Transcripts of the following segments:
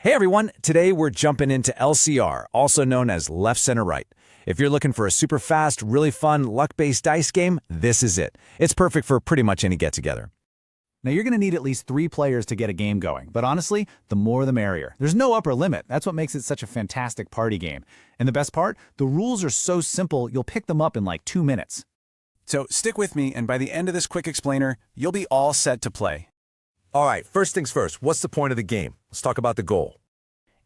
Hey everyone, today we're jumping into LCR, also known as left, center, right. If you're looking for a super fast, really fun, luck-based dice game, this is it. It's perfect for pretty much any get-together. Now you're going to need at least 3 players to get a game going, but honestly, the more the merrier. There's no upper limit. That's what makes it such a fantastic party game. And the best part, the rules are so simple, you'll pick them up in like 2 minutes. So stick with me, and by the end of this quick explainer, you'll be all set to play. All right, first things first, what's the point of the game? Let's talk about the goal.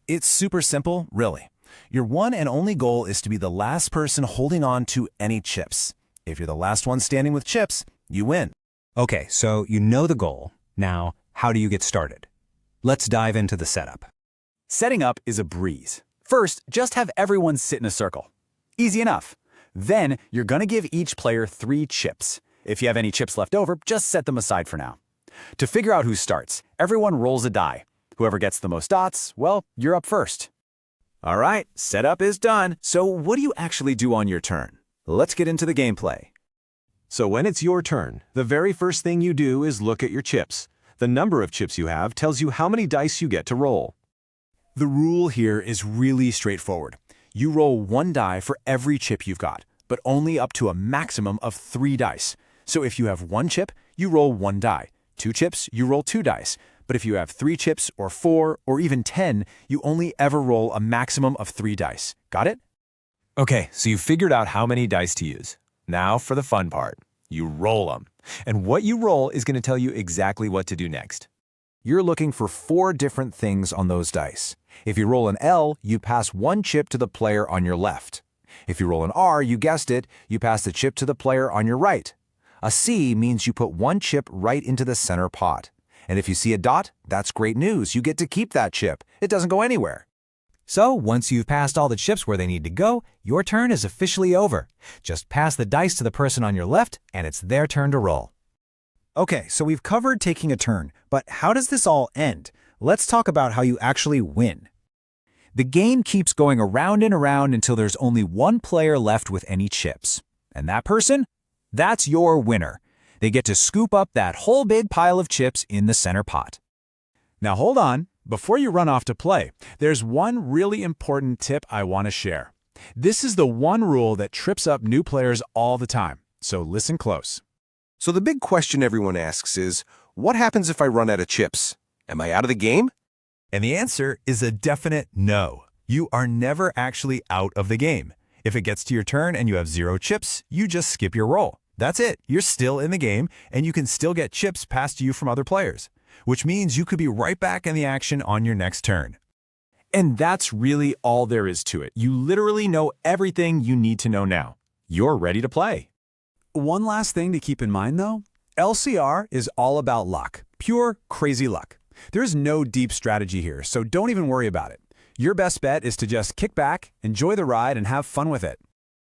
It's super simple, really. Your one and only goal is to be the last person holding on to any chips. If you're the last one standing with chips, you win. Okay, so you know the goal. Now, how do you get started? Let's dive into the setup. Setting up is a breeze. First, just have everyone sit in a circle. Easy enough. Then, you're going to give each player 3 chips. If you have any chips left over, just set them aside for now. To figure out who starts, everyone rolls a die. Whoever gets the most dots, well, you're up first. All right, setup is done. So what do you actually do on your turn? Let's get into the gameplay. So when it's your turn, the very first thing you do is look at your chips. The number of chips you have tells you how many dice you get to roll. The rule here is really straightforward. You roll 1 die for every chip you've got, but only up to a maximum of 3 dice. So if you have 1 chip, you roll 1 die. 2 chips, you roll 2 dice. But if you have 3 chips or 4 or even 10, you only ever roll a maximum of 3 dice. Got it? Okay, so you figured out how many dice to use. Now for the fun part. You roll them. And what you roll is going to tell you exactly what to do next. You're looking for 4 different things on those dice. If you roll an L, you pass 1 chip to the player on your left. If you roll an R, you guessed it, you pass the chip to the player on your right. A C means you put 1 chip right into the center pot. And if you see a dot, that's great news. You get to keep that chip. It doesn't go anywhere. So, once you've passed all the chips where they need to go, your turn is officially over. Just pass the dice to the person on your left, and it's their turn to roll. Okay, so we've covered taking a turn, but how does this all end? Let's talk about how you actually win. The game keeps going around and around until there's only 1 player left with any chips. And that person? That's your winner. They get to scoop up that whole big pile of chips in the center pot. Now hold on. Before you run off to play, there's one really important tip I want to share. This is the one rule that trips up new players all the time, so listen close. So the big question everyone asks is, what happens if I run out of chips? Am I out of the game? And the answer is a definite no. You are never actually out of the game. If it gets to your turn and you have 0 chips, you just skip your roll. That's it. You're still in the game, and you can still get chips passed to you from other players, which means you could be right back in the action on your next turn. And that's really all there is to it. You literally know everything you need to know now. You're ready to play. One last thing to keep in mind, though. LCR is all about luck. Pure, crazy luck. There's no deep strategy here, so don't even worry about it. Your best bet is to just kick back, enjoy the ride, and have fun with it.